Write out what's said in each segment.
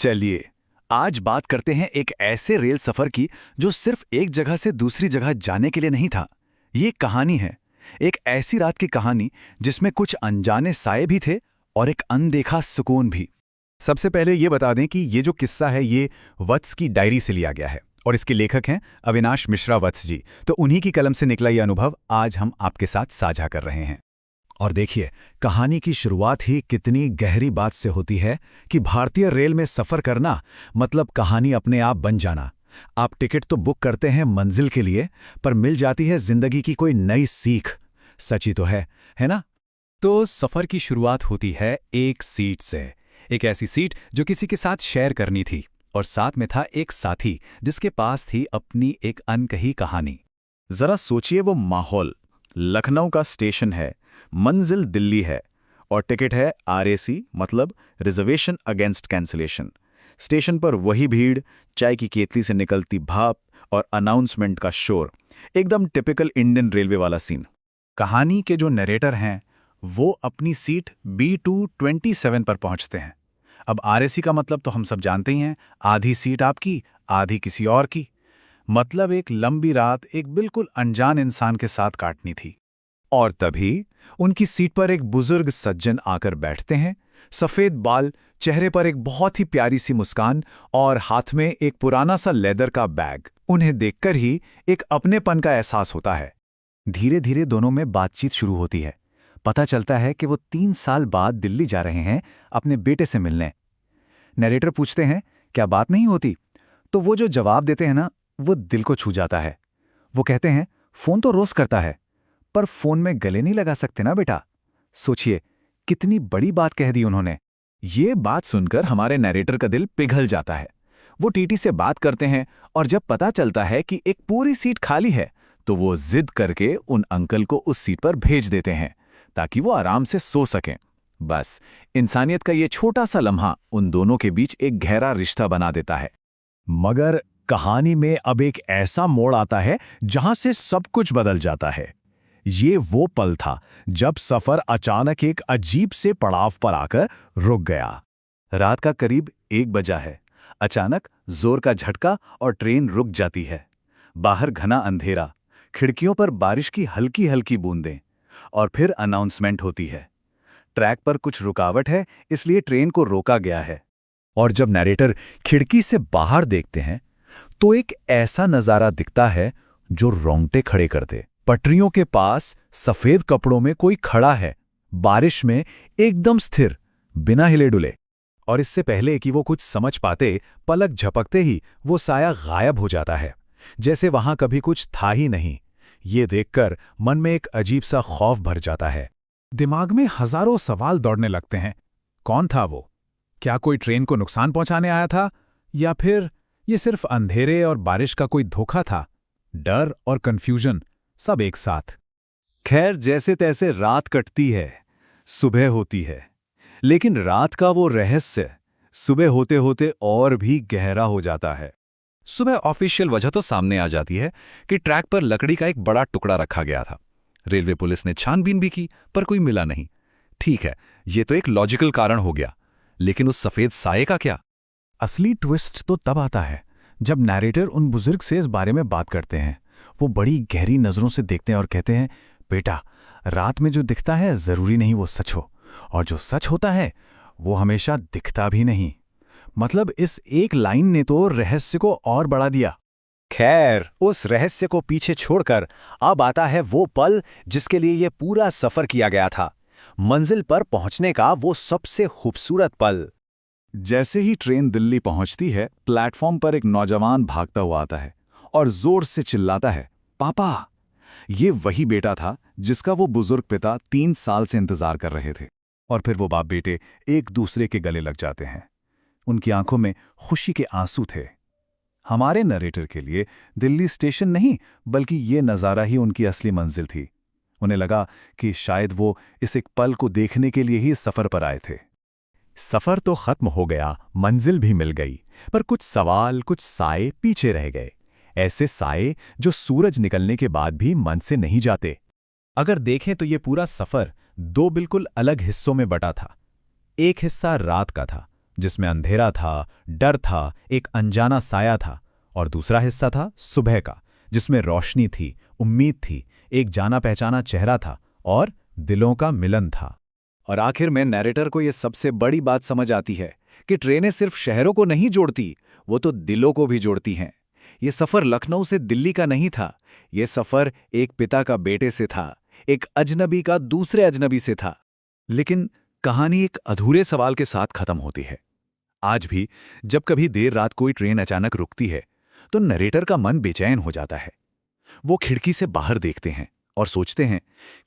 चलिए, आज बात करते हैं एक ऐसे रेल सफर की जो सिर्फ एक जगह से दूसरी जगह जाने के लिए नहीं था। ये कहानी है, एक ऐसी रात की कहानी जिसमें कुछ अनजाने साए भी थे और एक अनदेखा सुकून भी। सबसे पहले ये बता दें कि ये जो किस्सा है ये वत्स की डायरी से लिया गया है और इसके लेखक हैं अविनाश मिश्रा वत्स जी। तो उन्हीं की कलम से निकला ये अनुभव आज हम आपके साथ साझा कर रहे हैं। और देखिए, कहानी की शुरुआत ही कितनी गहरी बात से होती है कि भारतीय रेल में सफ़र करना मतलब कहानी अपने आप बन जाना। आप टिकट तो बुक करते हैं मंजिल के लिए, पर मिल जाती है जिंदगी की कोई नई सीख। सच ही तो है ना? तो सफ़र की शुरुआत होती है एक सीट से, एक ऐसी सीट जो किसी के साथ शेयर करनी थी, और साथ में था एक साथी जिसके पास थी अपनी एक अनकही कहानी। जरा सोचिए वो माहौल। लखनऊ का स्टेशन है, मंजिल दिल्ली है और टिकट है RAC मतलब रिजर्वेशन अगेंस्ट कैंसिलेशन। स्टेशन पर वही भीड़, चाय की केतली से निकलती भाप और अनाउंसमेंट का शोर। एकदम टिपिकल इंडियन रेलवे वाला सीन। कहानी के जो नरेटर हैं वो अपनी सीट B227 पर पहुंचते हैं। अब RAC का मतलब तो हम सब जानते ही हैं, आधी सीट आपकी, आधी किसी और की। मतलब एक लंबी रात एक बिल्कुल अनजान इंसान के साथ काटनी थी। और तभी उनकी सीट पर एक बुजुर्ग सज्जन आकर बैठते हैं। सफेद बाल, चेहरे पर एक बहुत ही प्यारी सी मुस्कान और हाथ में एक पुराना सा लेदर का बैग। उन्हें देखकर ही एक अपनेपन का एहसास होता है। धीरे धीरे दोनों में बातचीत शुरू होती है। पता चलता है कि वो 3 साल बाद दिल्ली जा रहे हैं अपने बेटे से मिलने। नरेटर पूछते हैं, क्या बात नहीं होती? तो वो जो जवाब देते हैं ना, वो दिल को छू जाता है। वो कहते हैं, फोन तो रोज करता है, पर फोन में गले नहीं लगा सकते ना बेटा। सोचिए, कितनी बड़ी बात कह दी उन्होंने। ये बात सुनकर हमारे नरेटर का दिल पिघल जाता है। वो टीटी से बात करते हैं और जब पता चलता है कि एक पूरी सीट खाली है तो वो जिद करके उन अंकल को उस सीट पर भेज देते हैं ताकि वो आराम से सो सकें। बस, इंसानियत का ये छोटा सा लम्हा उन दोनों के बीच एक गहरा रिश्ता बना देता है। मगर कहानी में अब एक ऐसा मोड़ आता है जहां से सब कुछ बदल जाता है। ये वो पल था जब सफर अचानक एक अजीब से पड़ाव पर आकर रुक गया। रात का करीब 1 बजा है। अचानक जोर का झटका और ट्रेन रुक जाती है। बाहर घना अंधेरा, खिड़कियों पर बारिश की हल्की हल्की बूंदें, और फिर अनाउंसमेंट होती है, ट्रैक पर कुछ रुकावट है इसलिए ट्रेन को रोका गया है। और जब नरेटर खिड़की से बाहर देखते हैं तो एक ऐसा नजारा दिखता है जो रोंगटे खड़े कर दे। पटरियों के पास सफेद कपड़ों में कोई खड़ा है, बारिश में एकदम स्थिर, बिना हिले डुले। और इससे पहले कि वो कुछ समझ पाते, पलक झपकते ही वो साया गायब हो जाता है, जैसे वहां कभी कुछ था ही नहीं। ये देखकर मन में एक अजीब सा खौफ भर जाता है। दिमाग में हजारों सवाल दौड़ने लगते हैं। कौन था वो? क्या कोई ट्रेन को नुकसान पहुंचाने आया था, या फिर ये सिर्फ अंधेरे और बारिश का कोई धोखा था? डर और कंफ्यूजन सब एक साथ। खैर, जैसे तैसे रात कटती है, सुबह होती है, लेकिन रात का वो रहस्य सुबह होते होते और भी गहरा हो जाता है। सुबह ऑफिशियल वजह तो सामने आ जाती है कि ट्रैक पर लकड़ी का एक बड़ा टुकड़ा रखा गया था। रेलवे पुलिस ने छानबीन भी की पर कोई मिला नहीं। ठीक है, ये तो एक लॉजिकल कारण हो गया, लेकिन उस सफेद साये का क्या? असली ट्विस्ट तो तब आता है जब नैरेटर उन बुजुर्ग से इस बारे में बात करते हैं। वो बड़ी गहरी नजरों से देखते हैं और कहते हैं, बेटा, रात में जो दिखता है जरूरी नहीं वो सच हो, और जो सच होता है वो हमेशा दिखता भी नहीं। मतलब इस एक लाइन ने तो रहस्य को और बढ़ा दिया। खैर, उस रहस्य को पीछे छोड़कर अब आता है वो पल जिसके लिए ये पूरा सफर किया गया था, मंजिल पर पहुंचने का वो सबसे खूबसूरत पल। जैसे ही ट्रेन दिल्ली पहुंचती है, प्लेटफॉर्म पर एक नौजवान भागता हुआ आता है और जोर से चिल्लाता है, पापा। ये वही बेटा था जिसका वो बुजुर्ग पिता 3 साल से इंतजार कर रहे थे। और फिर वो बाप बेटे एक दूसरे के गले लग जाते हैं। उनकी आंखों में खुशी के आंसू थे। हमारे नरेटर के लिए दिल्ली स्टेशन नहीं, बल्कि ये नज़ारा ही उनकी असली मंजिल थी। उन्हें लगा कि शायद वो इस एक पल को देखने के लिए ही सफर पर आए थे। सफर तो खत्म हो गया, मंजिल भी मिल गई, पर कुछ सवाल, कुछ साए पीछे रह गए। ऐसे साए जो सूरज निकलने के बाद भी मन से नहीं जाते। अगर देखें तो ये पूरा सफर 2 बिल्कुल अलग हिस्सों में बटा था। एक हिस्सा रात का था, जिसमें अंधेरा था, डर था, एक अनजाना साया था। और दूसरा हिस्सा था सुबह का, जिसमें रोशनी थी, उम्मीद थी, एक जाना पहचाना चेहरा था और दिलों का मिलन था। और आखिर में नैरेटर को यह सबसे बड़ी बात समझ आती है कि ट्रेनें सिर्फ शहरों को नहीं जोड़ती, वो तो दिलों को भी जोड़ती हैं। ये सफर लखनऊ से दिल्ली का नहीं था, ये सफर एक पिता का बेटे से था, एक अजनबी का दूसरे अजनबी से था। लेकिन कहानी एक अधूरे सवाल के साथ खत्म होती है। आज भी जब कभी देर रात कोई ट्रेन अचानक रुकती है तो नरेटर का मन बेचैन हो जाता है। वो खिड़की से बाहर देखते हैं और सोचते हैं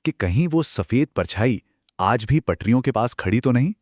कि कहीं वो सफेद परछाई आज भी पटरियों के पास खड़ी तो नहीं।